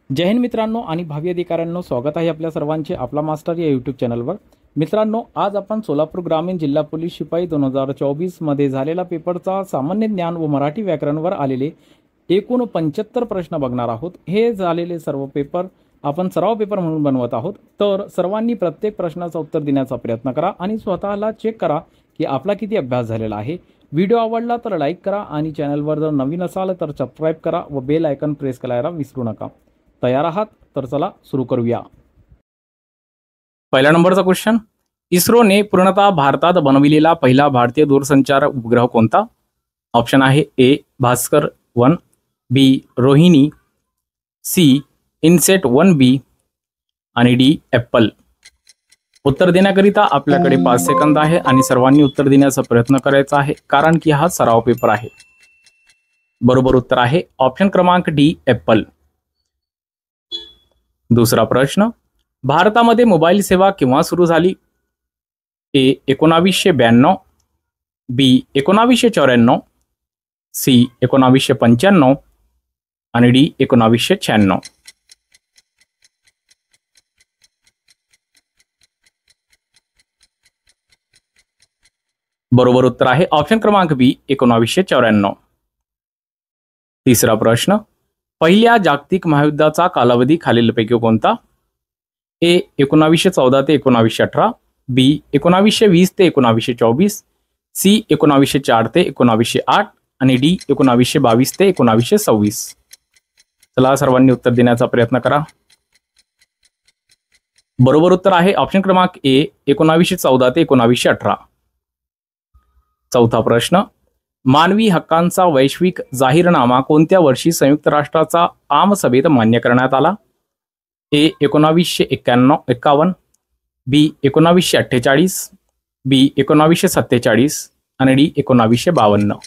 जय हिंद मित्रांनो आणि भावी अधिकाऱ्यांनो, स्वागत आहे आपल्या सर्वांचे आपला मास्टर या यूट्यूब चॅनलवर। मित्रांनो, आज आपण सोलापूर ग्रामीण जिल्हा पोलीस शिपाई 2024 मध्ये झालेला पेपरचा सामान्य ज्ञान व मराठी व्याकरणवर आलेले एकूण 75 प्रश्न बघणार आहोत। हे झालेले सर्व पेपर आपण सराव पेपर म्हणून बनवत आहोत, तर सर्वांनी प्रत्येक प्रश्नाचं उत्तर देण्याचा प्रयत्न करा आणि स्वतःला चेक करा की आपला किती अभ्यास झालेला आहे। व्हिडिओ आवडला तर लाईक करा आणि चॅनलवर जर नवीन असाल तर सबस्क्राईब करा व बेल आयकॉन प्रेस करायला विसरू नका। तयार आहात तर चला सुरू करूया। पहिला नंबरचा क्वेश्चन, इस्रोने पूर्णतः भारतात बनविलेला पहिला भारतीय दूरसंचार उपग्रह कोणता? ऑप्शन आहे ए भास्कर 1, बी रोहिणी, सी इनसेट 1B आणि डी एप्पल। उत्तर देण्याकरिता आपल्याकडे 5 सेकंद आहे आणि सर्वांनी उत्तर देण्याचा प्रयत्न करायचा आहे, कारण की हा सराव पेपर आहे। बरोबर उत्तर आहे ऑप्शन क्रमांक डी एप्पल। दुसरा प्रश्न, भारतामध्ये मोबाईल सेवा केव्हा सुरू झाली? ए 1992, बी 1994, सी 1995 आणि डी 1996। बरोबर उत्तर आहे ऑप्शन क्रमांक बी 1994। तिसरा प्रश्न, पहिल्या जागतिक महायुद्धाचा कालावधी खालीलपैकी कोणता? ए 1914 ते 1918, बी 1920 ते 1924, सी 1904 ते 1908 आणि डी 1922 ते 1926। चला सर्वांनी उत्तर देण्याचा प्रयत्न करा। बरोबर उत्तर आहे ऑप्शन क्रमांक ए 1914 ते 1918। चौथा प्रश्न, मानवी हक्कांचा वैश्विक जाहीरनामा कोणत्या वर्षी संयुक्त राष्ट्राचा आमसभेत मान्य करण्यात आला? ए 1951, बी 1948, बी 1947 आणि डी 1952।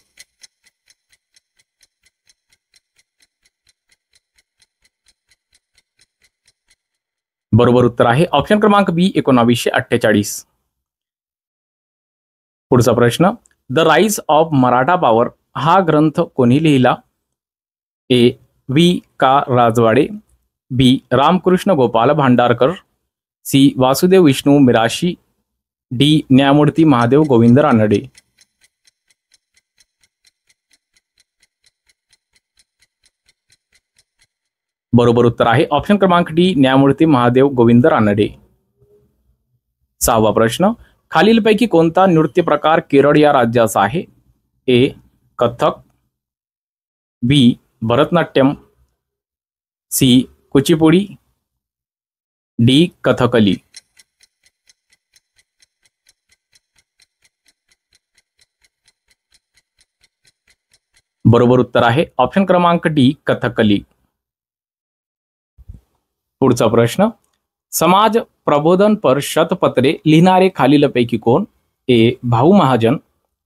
बरोबर उत्तर आहे ऑप्शन क्रमांक बी 1948। पुढचा प्रश्न, the rise of Maratha power हा ग्रंथ कोणी लिहिला? ए व्ही का राजवाडे, बी रामकृष्ण गोपाल भांडारकर, सी वासुदेव विष्णू मिराशी, डी न्यायमूर्ती महादेव गोविंद रानडे। बरोबर उत्तर आहे ऑप्शन क्रमांक डी न्यायमूर्ती महादेव गोविंद रानडे। सहावा प्रश्न, खालीलपैकी कोणता नृत्य प्रकार केरळ या राज्याचा आहे? ए कथक, बी भरतनाट्यम, सी कुचिपुडी, डी कथकली। बरोबर उत्तर आहे ऑप्शन क्रमांक डी कथकली। पुढचा प्रश्न, समाज प्रबोधन पर शतपत्रे लिहिणारे खालीलपैकी कोण? ए भाऊ महाजन,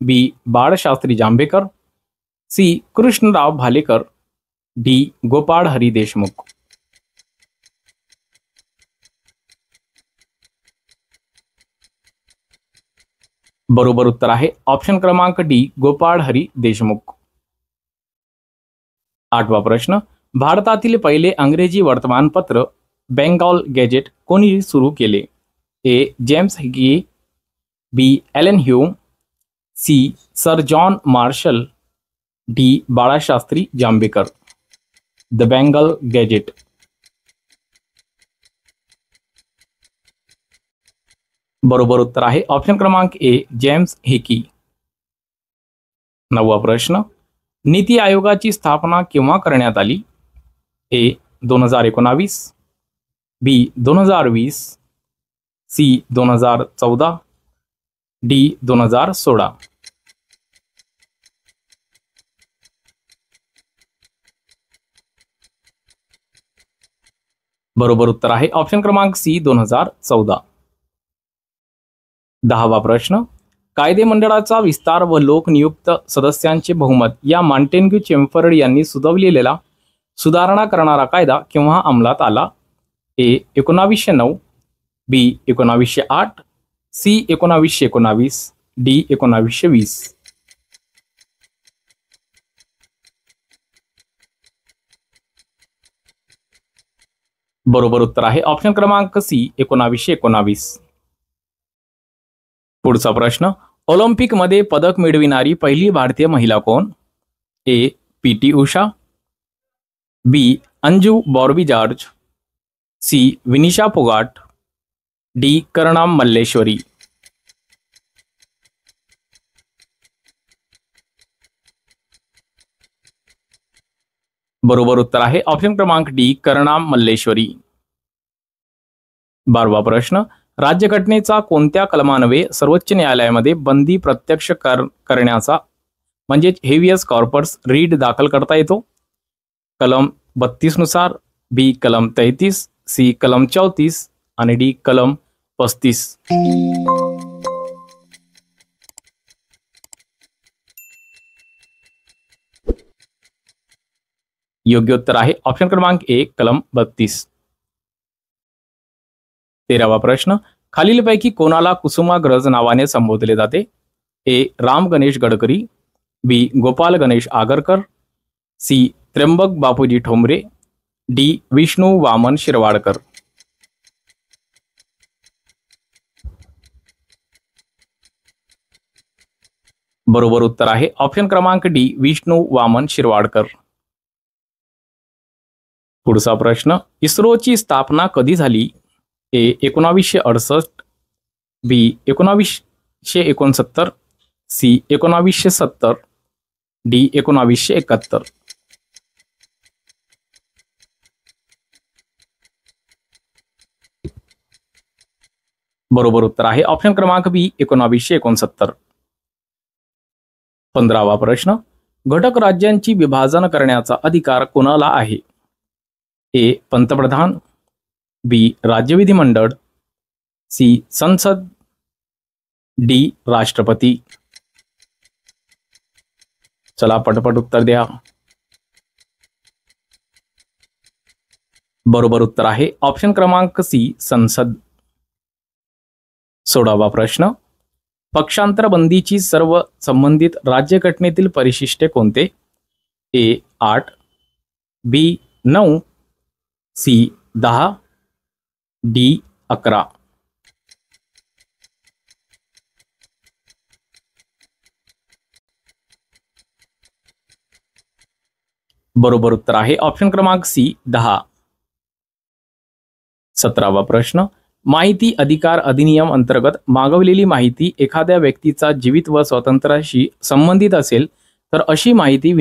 बी बाळशास्त्री जांभेकर, सी कृष्णराव भालेकर, डी गोपाळ हरी देशमुख। बरोबर उत्तर आहे ऑप्शन क्रमांक डी गोपाळ हरी देशमुख। आठवा प्रश्न, भारतातील पहिले अंग्रेजी वर्तमानपत्र बेंगॉल गॅजेट कोणी सुरू केले? A James Hicky, B Allan Hume, C sir John Marshall, D Balshastri Jambhekar. The Bengal gazette. बरोबर उत्तर आहे ऑप्शन क्रमांक ए जेम्स हिकी। नववा प्रश्न, नीती आयोगाची स्थापना केव्हा करण्यात आली? ए 2019, बी 2020, सी 2014, डी 2016। बरोबर उत्तर आहे ऑप्शन क्रमांक सी 2014। दहावा प्रश्न, कायदे मंडळाचा विस्तार व लोकनियुक्त सदस्यांचे बहुमत या माउंटेन्ग्यू चेम्फर्ड यांनी सुचवलेला सुधारणा करणारा कायदा केव्हा अंमलात आला? ए 1909, बी 1908, सी 1919, डी 1920। बरोबर उत्तर आहे ऑप्शन क्रमांक सी 1919. पुढचा प्रश्न, ऑलिम्पिक मध्ये पदक मिळविणारी पहिली भारतीय महिला कोण? A P T. Usha, B Anju बॉर्बी जॉर्ज, सी विनिशा फोगाट, डी करणाम मल्लेश्वरी. बरोबर उत्तर आहे ऑप्शन क्रमांक डी करणाम मल्लेश्वरी. 12वा प्रश्न, राज्यघटनेचा कोणत्या कलमान्वये सर्वोच्च न्यायालयामध्ये बंदी प्रत्यक्ष करण्याचा म्हणजे हेवियस कॉर्पस रीड दाखल करता येतो? कलम 32 नुसार, बी कलम 33, सी कलम 34 आणि डी कलम 35. योग्य उत्तर आहे ऑप्शन क्रमांक ए कलम 32. 13वा प्रश्न, खालीलपैकी कोणाला कुसुमाग्रज नावाने संबोधले जाते? ए राम गणेश गडकरी, बी गोपाल गणेश आगरकर, सी त्र्यंबक बापूजी ठोंबरे, डी विष्णू वामन शिरवाडकर. बरोबर उत्तर आहे ऑप्शन क्रमांक डी विष्णू वामन शिरवाडकर. पुढचा प्रश्न, इस्रोची स्थापना कधी झाली? ए 1968, बी 1969, सी 1970, डी 1971. बरोबर उत्तर आहे ऑप्शन क्रमांक बी 1969. 15वा प्रश्न, घटक राज्यांची विभाजन करण्याचा अधिकार कोणाला आहे? ए पंतप्रधान, बी राज्य विधिमंडळ, सी संसद, डी राष्ट्रपती. चला पटपट उत्तर द्या. बरोबर उत्तर आहे ऑप्शन क्रमांक सी संसद. 16वा प्रश्न, पक्षांतर बंदीची सर्व संबंधित राज्यघटनेतील परिशिष्टे कोणते? ए 8, बी 9, सी 10, डी 11. बरोबर उत्तर आहे ऑप्शन क्रमांक सी 10. 17वा प्रश्न, माहिती अधिकार अधिनियम अंतर्गत मागवलेली माहिती एखाद्या व्यक्तीचा जीवित व स्वातंत्र्याशी संबंधित असेल तर अशी माहिती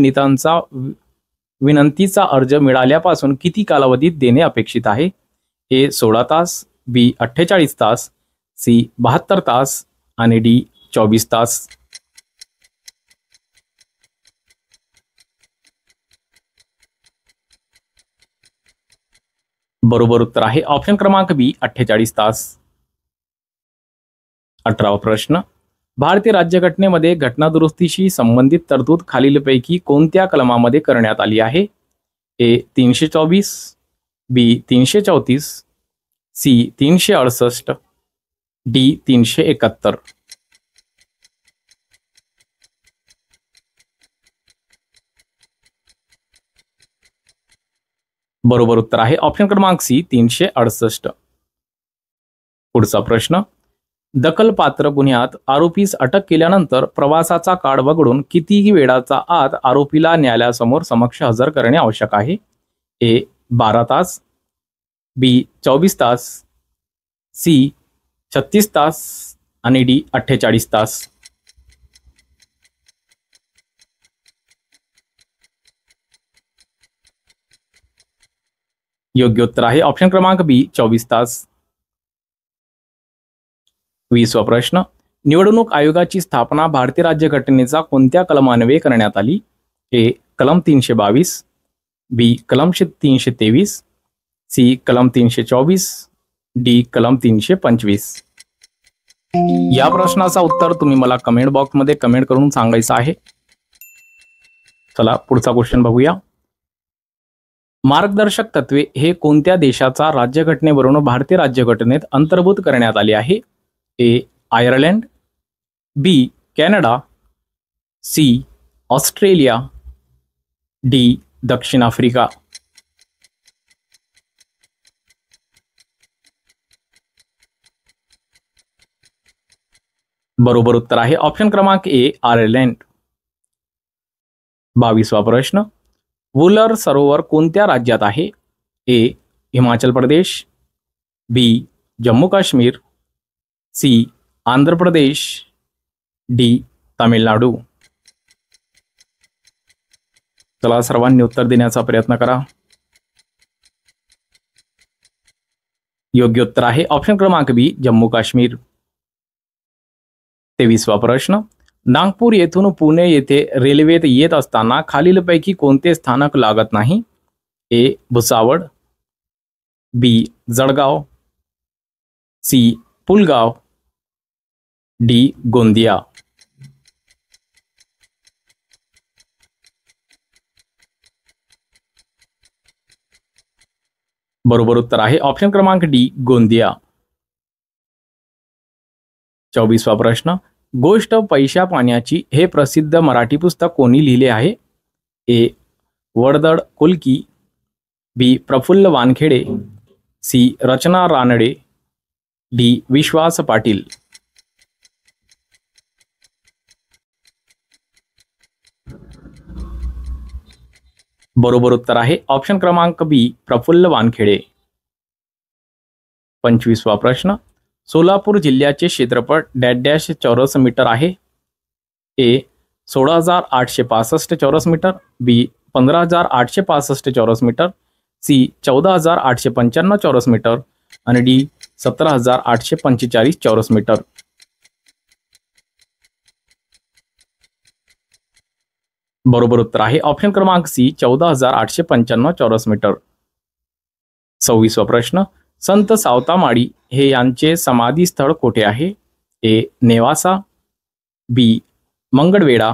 विनंतीचा अर्ज मिळाल्यापासून किती कालावधीत देणे अपेक्षित आहे? ए 16 तास, बी 48 तास, सी 72 तास आणि डी 24 तास. बरोबर उत्तर आहे ऑप्शन क्रमांक बी 48 तास. 18वा प्रश्न, भारतीय राज्यघटनेमध्ये घटनादुरुस्तीशी संबंधित तरतूद खालीलपैकी कोणत्या कलमामध्ये करण्यात आली आहे? ए 324, बी 334, सी 368, डी 371. बरोबर उत्तर आहे ऑप्शन क्रमांक सी 368. पुढचा प्रश्न, दखलपात्र गुन्ह्यात आरोपीस अटक केल्यानंतर प्रवासाचा काळ वगळून किती वेळाचा आत आरोपीला न्यायालयासमोर समक्ष हजर करणे आवश्यक आहे? ए 12 तास, बी 24 तास, सी 36 तास आणि डी 48 तास. योग्य उत्तर आहे ऑप्शन क्रमांक बी 24 तास. 20वा प्रश्न, निवडणूक आयोगाची स्थापना भारतीय राज्यघटनेचा कोणत्या कलमान्वये करण्यात आली? ए कलम 322, बी कलम 323, सी कलम 324, डी कलम 325. या प्रश्नाचा उत्तर तुम्ही मला कमेंट बॉक्समध्ये कमेंट करून सांगायचं आहे. चला पुढचा क्वेश्चन बघूया. मार्गदर्शक तत्वे हे कोणत्या देशाचा राज्यघटनेवरून भारतीय राज्यघटनेत अंतर्भूत करण्यात आले आहे? ए आयर्लंड, बी कॅनडा, सी ऑस्ट्रेलिया, डी दक्षिण आफ्रिका. बरोबर उत्तर आहे ऑप्शन क्रमांक ए आयर्लंड. 22वा प्रश्न, वुलर सरोवर कोणत्या राज्यात आहे? ए हिमाचल प्रदेश, बी जम्मू काश्मीर, सी आंध्र प्रदेश, डी तामिळनाडू. चला सर्वांनी उत्तर देण्याचा प्रयत्न करा. योग्य उत्तर आहे ऑप्शन क्रमांक बी जम्मू काश्मीर. 23वा प्रश्न, नागपूर येथून पुणे येथे रेल्वेत येत असताना खालीलपैकी कोणते स्थानक लागत नाही? ए भुसावळ, बी जळगाव, सी पुलगाव, डी गोंदिया. बरोबर उत्तर आहे ऑप्शन क्रमांक डी गोंदिया. 24वा प्रश्न, गोष्ट पैशा पाण्याची हे प्रसिद्ध मराठी पुस्तक कोणी लिहिले आहे? ए वर्दळ कुलकी, बी प्रफुल्ल वानखेडे, सी रचना रानडे, डी विश्वास पाटील. बरोबर उत्तर आहे ऑप्शन क्रमांक बी प्रफुल्ल वानखेडे. 25वा प्रश्न, सोलापूर जिल्ह्याचे क्षेत्रफळ डॅश डॅश चौरस मीटर आहे? ए 16,865 चौरस मीटर, बी 15,865 चौरस मीटर, सी 14,895 चौरस मीटर आणि डी 17,845 चौरस मीटर. बरोबर उत्तर आहे ऑप्शन क्रमांक सी 14,895 चौरस मीटर. 26वा प्रश्न, संत सावतामाळी हे यांचे समाधी स्थळ कोठे आहे? ए नेवासा, बी मंगळवेढा,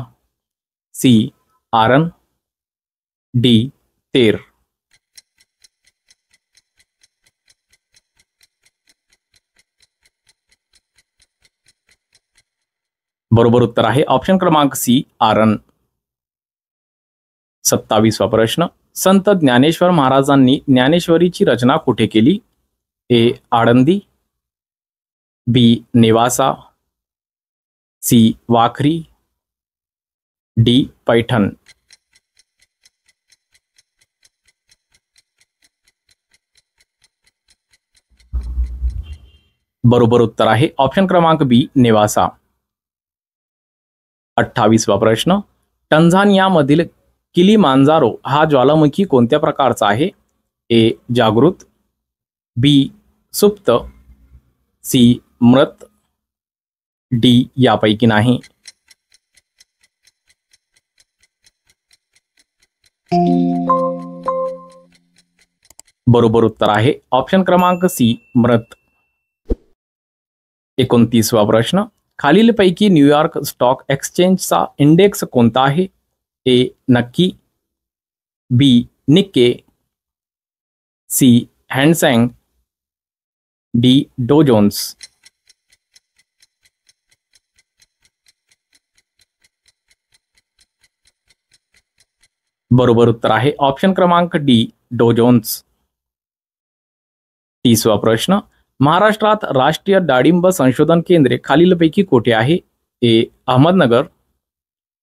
सी आरण, डी तेर. बरोबर उत्तर आहे ऑप्शन क्रमांक सी आरण. 27वा प्रश्न, संत ज्ञानेश्वर महाराजांनी ज्ञानेश्वरीची रचना कुठे केली? ए आळंदी, बी नेवासा, सी वाखरी, डी पैठण. बरोबर उत्तर आहे ऑप्शन क्रमांक बी नेवासा. 28वा प्रश्न, टंझानियामधील किलीमांजारो हा ज्वालामुखी कोणत्या प्रकारचा आहे? ए जागृत, बी सुप्त, सी मृत, डी यापैकी नाही. बरोबर उत्तर आहे ऑप्शन क्रमांक सी मृत. 29वा प्रश्न, खालीलपैकी न्यूयॉर्क स्टॉक एक्सचेंजचा इंडेक्स कोणता आहे? ए नक्की, बी निक्के, सी हॅन्सेंग, डी डो जोन्स. बरोबर उत्तर आहे ऑप्शन क्रमांक डी डो जोन्स. 30वा प्रश्न, महाराष्ट्रात राष्ट्रीय डाळिंब संशोधन केंद्रे खालीलपैकी कोठे आहे? ए अहमदनगर,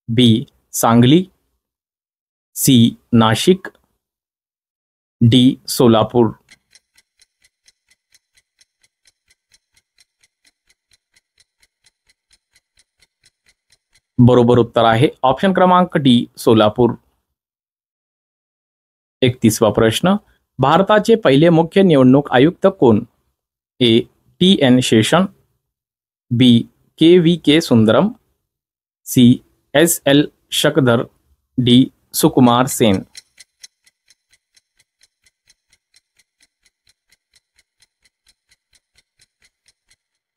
बी सांगली, सी नाशिक, डी सोलापूर. बरोबर उत्तर आहे ऑप्शन क्रमांक डी सोलापूर. 31वा प्रश्न, भारताचे पहिले मुख्य निवडणूक आयुक्त कोण? A T N Seshan, B K V K Sundaram, C S L Shakdhar, D Sukumar Sen.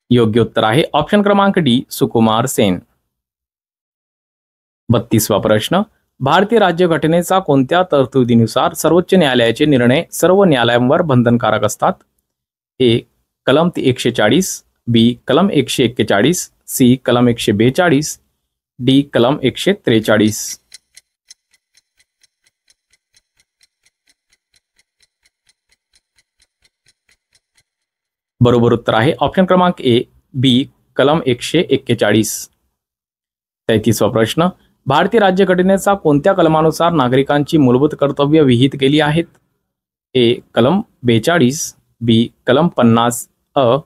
योग्य उत्तर आहे ऑप्शन क्रमांक डी सुकुमार सेन. 32वा प्रश्न, भारतीय राज्यघटनेचा कोणत्या तरतुदीनुसार सर्वोच्च न्यायालयाचे निर्णय सर्व न्यायालयांवर बंधनकारक असतात? ए कलम 140, बी कलम 141, सी कलम 142, डी कलम 143. बरोबर उत्तर आहे ऑप्शन क्रमांक ए बी कलम 141. 33वा प्रश्न, भारतीय राज्यघटनेचा कोणत्या कलमानुसार नागरिकांची मूलभूत कर्तव्य विहित केली आहेत? ए. कलम 42, बी. कलम 50 अ,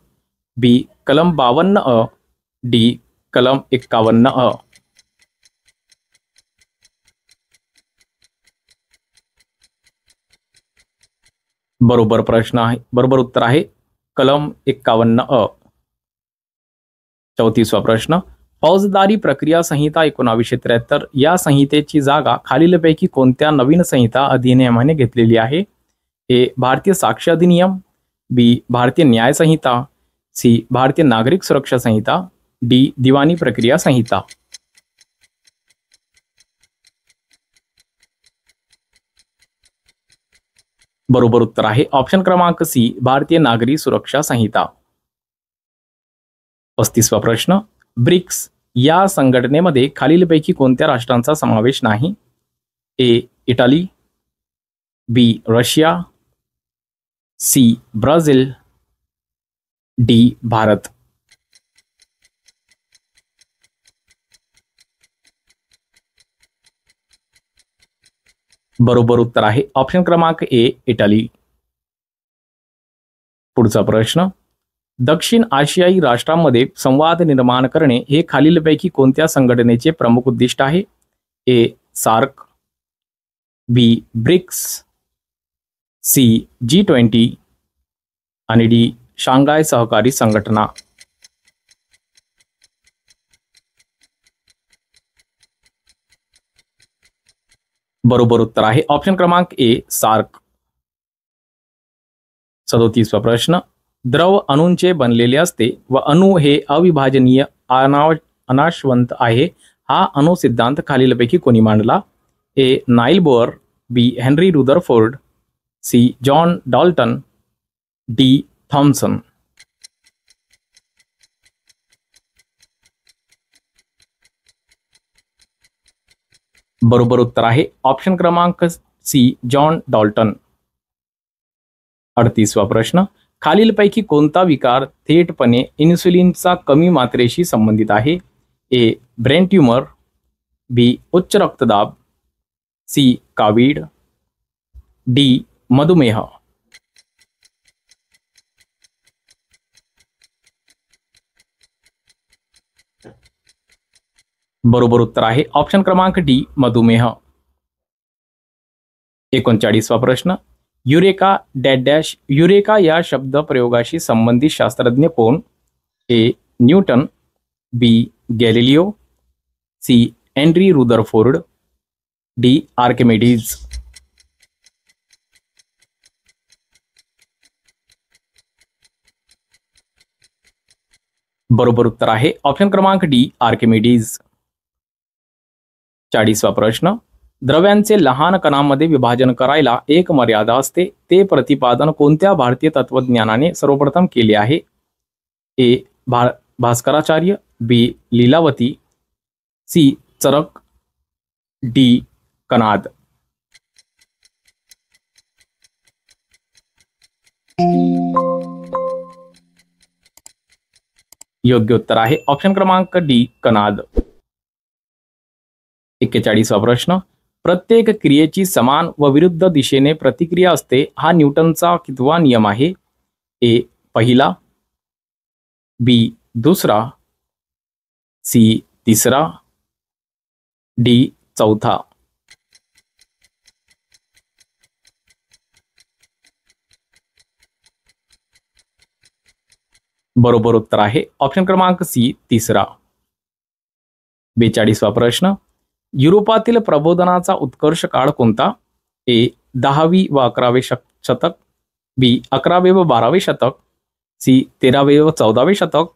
बी. कलम 52 अ, डी. कलम 51 अ. बरोबर उत्तर आहे कलम 51 अ. 34वा प्रश्न, फौजदारी प्रक्रिया संहिता 1973 या संहितेची जागा खालीलपैकी कोणत्या नवीन संहिता अधिनियमाने घेतलेली आहे? ए. भारतीय साक्ष अधिनियम, बी. भारतीय न्याय संहिता, सी. भारतीय नागरिक सुरक्षा संहिता, डी. दिवाणी प्रक्रिया संहिता. बरोबर उत्तर आहे ऑप्शन क्रमांक सी, भारतीय नागरी सुरक्षा संहिता. 35वा प्रश्न, ब्रिक्स या संघटनेमध्ये खालीलपैकी कोणत्या राष्ट्रांचा समावेश नाही? A. Italy, B. Russia, C. Brazil, D. Bharat. बरोबर उत्तर आहे ऑप्शन क्रमांक ए, इटली. पुढचा प्रश्न, दक्षिण आशियाई राष्ट्रांमध्ये संवाद निर्माण करणे हे खालीलपैकी कोणत्या संघटनेचे प्रमुख उद्दिष्ट आहे? A. SAARC, B. BRICS, C. G20 आणि डी. शांघाय सहकारी संघटना. बरोबर उत्तर आहे ऑप्शन क्रमांक ए, सार्क. 37वा प्रश्न, द्रव अणूंचे बनलेले असते व अणू हे अविभाजनीय अनाशवंत आहे, हा अणु सिद्धांत खालीलपैकी कोणी मांडला? A. Niels Bohr, B. Henry Rutherford, C. John Dalton, D. Thomson. बरोबर उत्तर आहे ऑप्शन क्रमांक सी, जॉन डॉल्टन. 38वा प्रश्न, खालीलपैकी कोणता विकार थेटपणे इन्सुलिनचा कमी मात्रेशी संबंधित आहे? ए. ब्रेन ट्यूमर, बी. उच्च रक्तदाब, सी. कावीळ, डी. मधुमेह. बरोबर उत्तर आहे ऑप्शन क्रमांक डी, मधुमेह. 39वा प्रश्न, युरेका डॅश डॅश युरेका या शब्द प्रयोगाशी संबंधित शास्त्रज्ञ कोण? A. Newton, B. Galileo, C. Henry Rutherford, D. Archimedes. बरोबर उत्तर आहे ऑप्शन क्रमांक डी, आर्किमिडीज. 40वा प्रश्न, द्रव्यांचे लहान कणांमध्ये विभाजन करायला एक मर्यादा असते, ते प्रतिपादन कोणत्या भारतीय तत्वज्ञानाने सर्वप्रथम केले आहे? ए. भास्कराचार्य, बी. लीलावती, सी. चरक, डी. कनाद. योग्य उत्तर आहे ऑप्शन क्रमांक डी, कनाद. 41वा प्रश्न, प्रत्येक क्रियेची समान व विरुद्ध दिशेने प्रतिक्रिया असते, हा न्यूटनचा कितवा नियम आहे? ए. पहिला, बी. दुसरा, सी. तिसरा, डी. चौथा. बरोबर उत्तर आहे ऑप्शन क्रमांक सी, तिसरा. 42वा प्रश्न, युरोपातील प्रबोधनाचा उत्कर्ष काळ कोणता? ए. 10वी व 11वे शतक, बी. 11वे व 12वे शतक, सी. 13वे व 14वे शतक,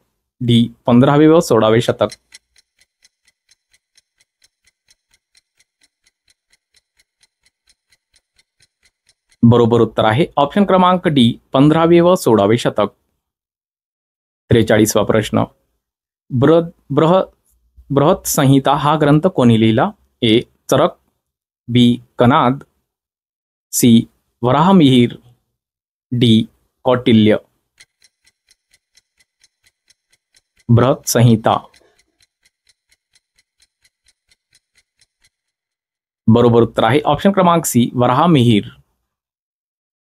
डी. 15वे व 16वे शतक. बरोबर उत्तर आहे ऑप्शन क्रमांक डी, 15वे व 16वे शतक. 43वा प्रश्न, बृहत संहिता हा ग्रंथ कोणी लिहिला? ए. चरक, बी. कनाद, सी. वराहमिहिर, डी. कौटिल्य. बृहत संहिता. बरोबर उत्तर आहे ऑप्शन क्रमांक सी वराहमिहीर.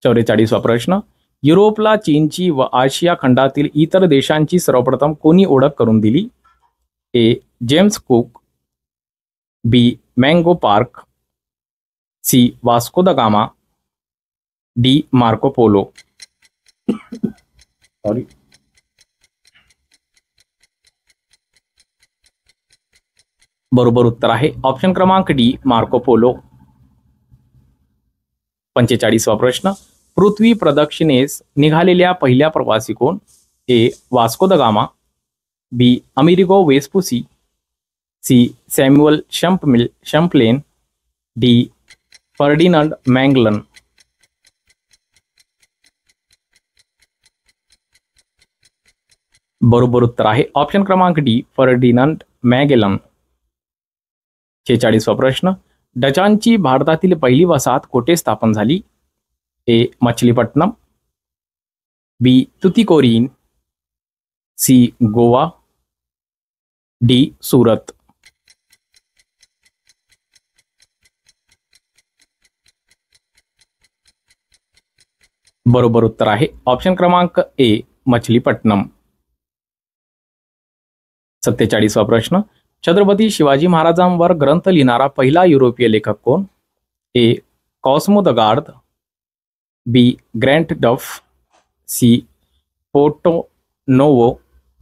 44वा प्रश्न. युरोपला चीनची व आशिया खंडातील इतर देशांची सर्वप्रथम कोणी ओळख करून दिली? A James Cook, B Mungo Park, C Vasco da Gama, D Marco Polo. Sorry. बरोबर उत्तर आहे ऑप्शन क्रमांक डी मार्को पोलो. 45वा प्रश्न. पृथ्वी प्रदक्षिणेस निघालेल्या पहिल्या प्रवासी कोण? A Vasco da Gama, B Amerigo Vespucci, C Samuel Champlain, D Ferdinand Magellan. बरोबर उत्तर आहे ऑप्शन क्रमांक डी फर्डिनांड मॅगेलन. 46वा प्रश्न. डचांची भारतातील पहिली वसाहत कोठे स्थापन झाली? ए मछलीपट्टणम, बी तुतीकोरीन, सी गोवा, डी सुरत. बरोबर उत्तर आहे ऑप्शन क्रमांक ए मछलीपट्टणम. 47वा प्रश्न. छत्रपती शिवाजी महाराजांवर ग्रंथ लिहिणारा पहिला युरोपीय लेखक कोण? A Cosmo da Guarda, B Grant Duff, C Porto Novo,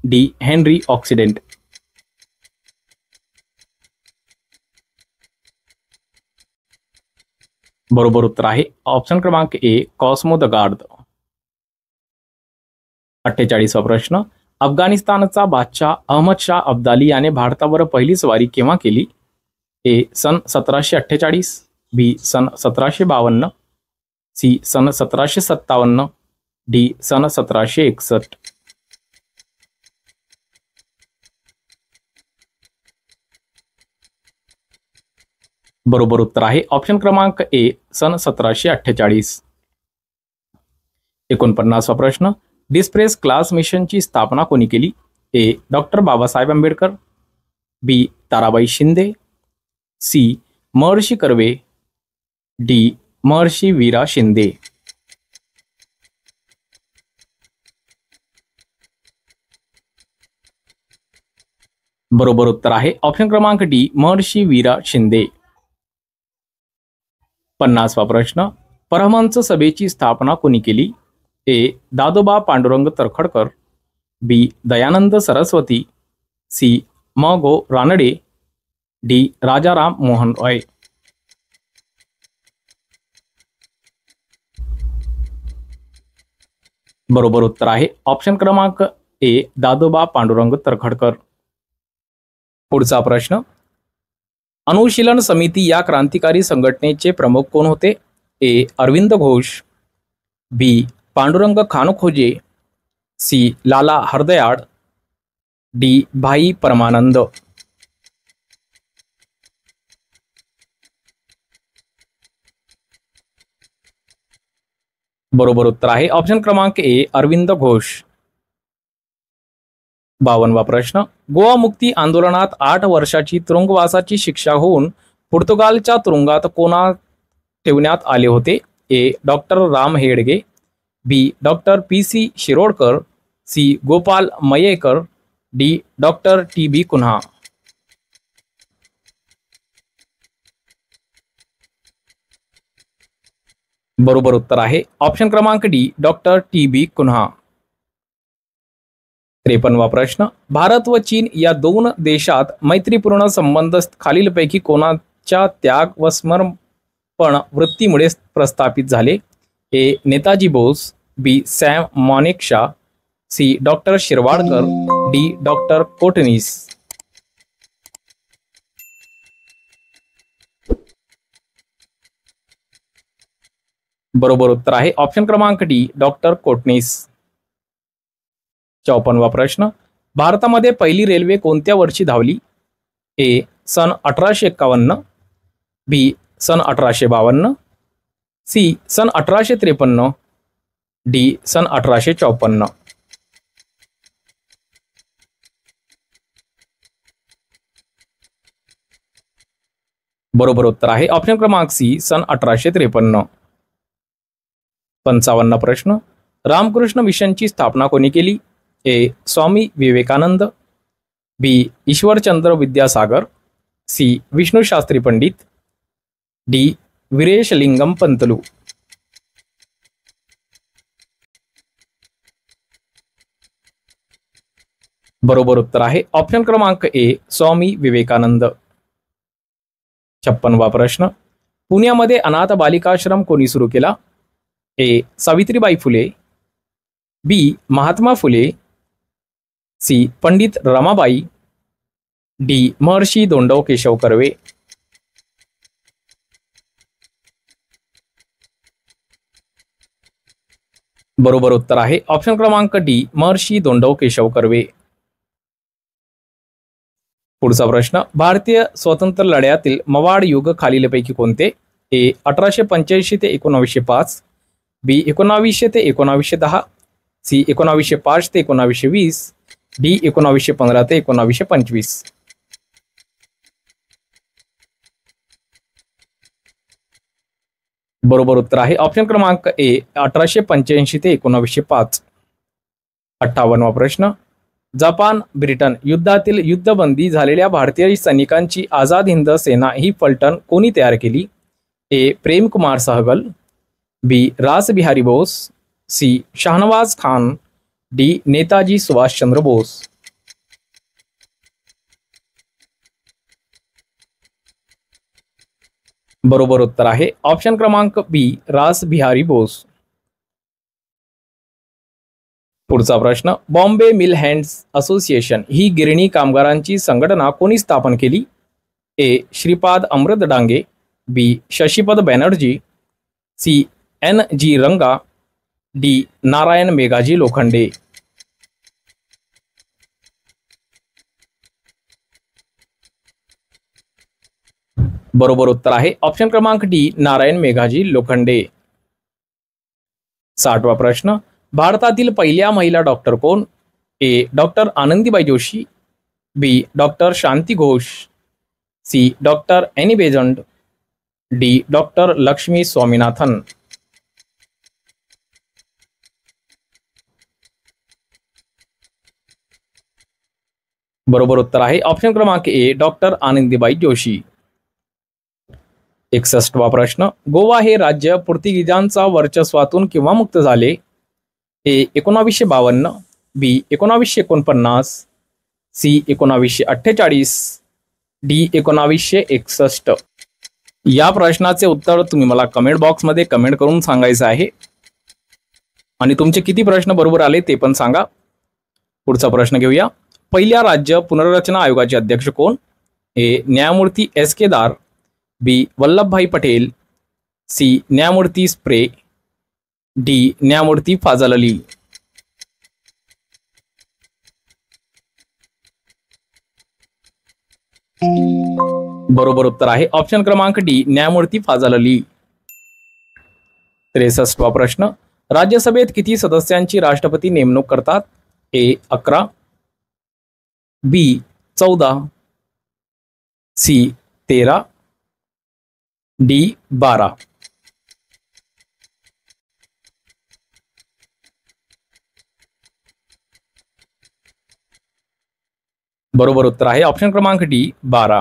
D Henry Oxenden. बरोबर उत्तर आहे ऑप्शन क्रमांक ए कॉस्मो द गार्द. 48वा प्रश्न. अफगाणिस्तानचा बादशाह अहमद शाह अब्दाली याने भारतावर पहिली स्वारी केव्हा केली? ए सन 1748, बी सन 1752, सी सन 1757, डी सन 1761. बरोबर उत्तर आहे ऑप्शन क्रमांक ए सन 1748. 49वा प्रश्न. डिस्प्रेस क्लास मिशनची स्थापना कोणी केली? ए डॉक्टर बाबासाहेब आंबेडकर, बी ताराबाई शिंदे, सी महर्षी कर्वे, डी महर्षी वीरा शिंदे. बरोबर उत्तर आहे ऑप्शन क्रमांक डी महर्षी वीरा शिंदे. 50वा प्रश्न. परमहंस सभेची स्थापना कोणी केली? ए दादोबा पांडुरंग तरखडकर, बी दयानंद सरस्वती, सी म गो रानडे, डी राजाराम मोहन रॉय. बरोबर उत्तर आहे ऑप्शन क्रमांक ए दादोबा पांडुरंग तरखडकर. पुढचा प्रश्न. अनुशीलन समिती या क्रांतिकारी संघटनेचे प्रमुख कोण होते? ए अरविंद घोष, बी पांडुरंग खानखोजे, सी लाला हरदयाळ, डी भाई परमानंद. बरोबर उत्तर आहे ऑप्शन क्रमांक ए अरविंद घोष. 52वा प्रश्न. गोवा मुक्ती आंदोलनात 8 वर्षाची तुरुंगवासाची शिक्षा होऊन पोर्तुगालच्या तुरुंगात कोणा ठेवण्यात आले होते? A doctor Ram Hedge, B doctor P C Shirodkar, C Gopal Mayekar, D doctor T B Cunha. बरोबर उत्तर आहे ऑप्शन क्रमांक D doctor T B Cunha. 53वा प्रश्न. भारत व चीन या दोन देशात मैत्रीपूर्ण संबंध खालीलपैकी कोणाच्या त्याग व समर्पण वृत्तीमुळे प्रस्थापित झाले? A Netaji Bose, B Sam Manekshaw, C doctor Shirwadkar, D doctor Kotnis. बरोबर उत्तर आहे ऑप्शन क्रमांक डी डॉक्टर कोटनीस. 54वा प्रश्न. भारतामध्ये पहिली रेल्वे कोणत्या वर्षी धावली? ए सन 1851, बी सन 1852, सी सन 1853, डी सन 1854. बरोबर उत्तर आहे ऑप्शन क्रमांक सी सन 1853. 55 प्रश्न, रामकृष्ण मिशनची स्थापना कोणी केली? ए स्वामी विवेकानंद, बी ईश्वरचंद्र विद्यासागर, सी विष्णू शास्त्री पंडित, डी वीरेशलिंगम पंतलू. बरोबर उत्तर आहे ऑप्शन क्रमांक ए स्वामी विवेकानंद. 56 प्रश्न, पुण्यामध्ये अनाथ बालिकाश्रम कोणी सुरू केला? ए सावित्रीबाई फुले, बी महात्मा फुले, सी पंडित रमाबाई, डी महर्षी दोंडो केशव कर्वे. बरोबर उत्तर आहे ऑप्शन क्रमांक डी महर्षी दोंडो केशव कर्वे. पुढचा प्रश्न, भारतीय स्वातंत्र्य लढ्यातील मवाड युग खालीलपैकी कोणते? ए 1885 ते 1905, बी 1900 ते 1910, सी 1905 ते 1920, डी 1915 ते 1925. बरोबर उत्तर आहे ऑप्शन क्रमांक ए 1885 ते 1905. 58 प्रश्न, जपान ब्रिटन युद्धातील युद्धबंदी झालेल्या भारतीय सैनिकांची आझाद हिंद सेना ही फलटण कोणी तयार केली? ए प्रेमकुमार सहगल, बी रास बिहारी बोस, सी शाहनवाज खान, डी नेताजी सुभाषचंद्र बोस. बरोबर उत्तर आहे ऑप्शन क्रमांक बी रास बिहारी बोस. पुढचा प्रश्न, बॉम्बे मिल हँड्स असोसिएशन ही गिरणी कामगारांची संघटना कोणी स्थापन केली? ए श्रीपाद अमृत डांगे, बी शशीपद बॅनर्जी, सी एन जी रंगा, डी नारायण मेघाजी लोखंडे. बरोबर उत्तर आहे ऑप्शन क्रमांक डी नारायण मेघाजी लोखंडे. 60 प्रश्न, भारतातील पहिल्या महिला डॉक्टर कोण? A doctor Anandibai Joshi, B doctor Shanti Ghosh, C doctor Annie Besant, D doctor Lakshmi Swaminathan. बरोबर उत्तर आहे ऑप्शन क्रमांक ए डॉक्टर आनंदीबाई जोशी. 61 प्रश्न, गोवा हे राज्य पोर्तुगीजांचा वर्चस्वातून केव्हा मुक्त झाले? ए 1952, बी 1949, सी 1948, डी 1961. या प्रश्नाचे उत्तर तुम्ही मला कमेंट बॉक्समध्ये कमेंट करून सांगायचं आहे आणि तुमचे किती प्रश्न बरोबर आले ते पण सांगा. पुढचा प्रश्न घेऊया. पहिल्या राज्य पुनर्रचना आयोगाचे अध्यक्ष कोण? ए न्यायमूर्ती एस के दार, बी वल्लभभाई पटेल, सी न्यायमूर्ती स्प्रे, डी न्यायमूर्ती फाजल अली. बरोबर उत्तर आहे ऑप्शन क्रमांक डी न्यायमूर्ती फाजल अली. 63 प्रश्न, राज्यसभेत किती सदस्यांची राष्ट्रपती नेमणूक करतात? ए 11, बी 14, सी 13, डी 12. बरोबर उत्तर आहे ऑप्शन क्रमांक डी 12.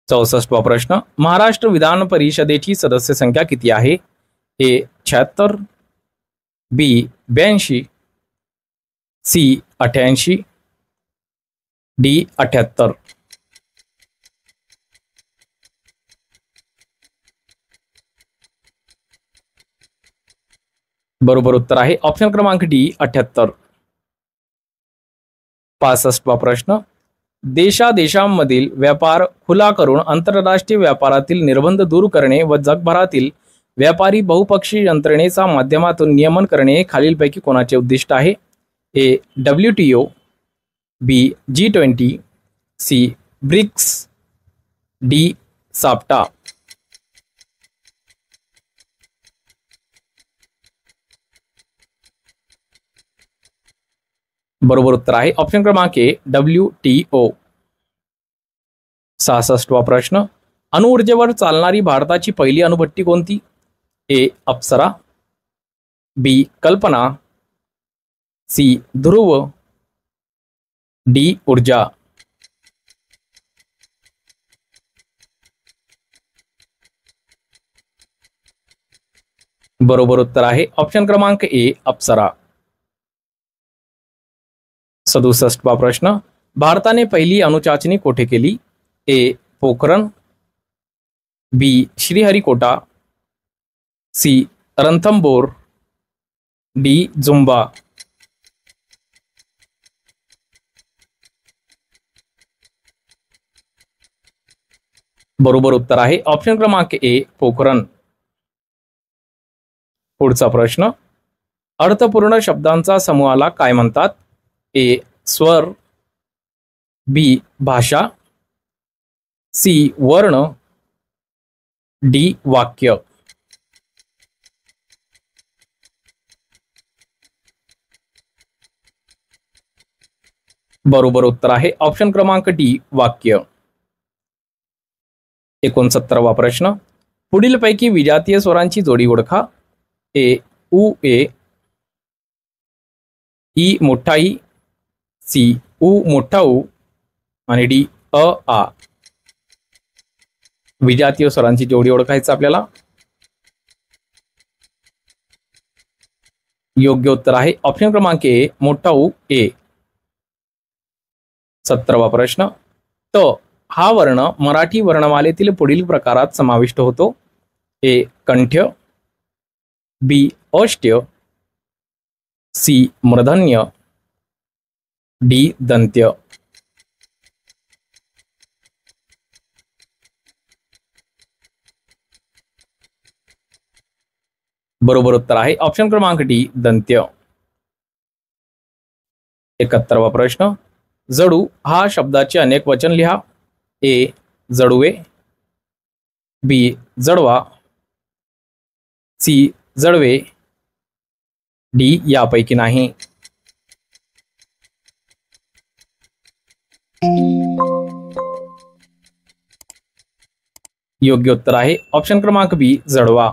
64 प्रश्न, महाराष्ट्र विधान परिषदेची सदस्य संख्या किती आहे? ए 76, बी 82, सी 88, डी 78. बरोबर उत्तर आहे ऑप्शन क्रमांक डी 78. 65 प्रश्न, देशादेशांमधील व्यापार खुला करून आंतरराष्ट्रीय व्यापारातील निर्बंध दूर करणे व जगभरातील व्यापारी बहुपक्षीय यंत्रणेच्या माध्यमातून नियमन करणे खालीलपैकी कोणाचे उद्दिष्ट आहे? A WTO, B G20, C BRICS, D SAFTA. बरोबर उत्तर आहे ऑप्शन क्रमांक ए WTO. 66वा प्रश्न, अणुऊर्जेवर चालणारी भारताची पहिली अणुभट्टी कोणती? ए अप्सरा, बी कल्पना, सी ध्रुव, डी ऊर्जा. बरोबर उत्तर आहे ऑप्शन क्रमांक ए अप्सरा. 67वा प्रश्न, भारताने पहिली अणुचाचणी कोठे केली? A Pokhran, B Sriharikota, C Ranthambore, D जुंबा. बरोबर उत्तर आहे ऑप्शन क्रमांक ए पोखरण. पुढचा प्रश्न, अर्थपूर्ण शब्दांचा समूहाला काय म्हणतात? ए स्वर, बी भाषा, सी वर्ण, डी वाक्य. बरोबर उत्तर आहे ऑप्शन क्रमांक डी वाक्य. 69वा प्रश्न, पुढीलपैकी विजातीय स्वरांची जोडी ओळखा. ए उ ए, ई मोठा ई, सी उ मोठा उ आणि डी अ आ. विजातीय स्वरांची जोडी ओळखायचं आपल्याला. योग्य उत्तर आहे ऑप्शन क्रमांक ए मोठा उ ए. 70वा प्रश्न, त हा वर्ण मराठी वर्णमालेतील पुढील प्रकारात समाविष्ट होतो. ए कंठ्य, बी अष्ट्य, सी मूर्धन्य, डी दंत्य. बरोबर उत्तर आहे ऑप्शन क्रमांक डी दंत्य. 71वा प्रश्न, जडू हा शब्दाचे अनेक वचन लिहा. ए जडुवे, बी जडवा, सी जडवे, डी यापैकी नाही. योग्य उत्तर आहे ऑप्शन क्रमांक बी जडवा.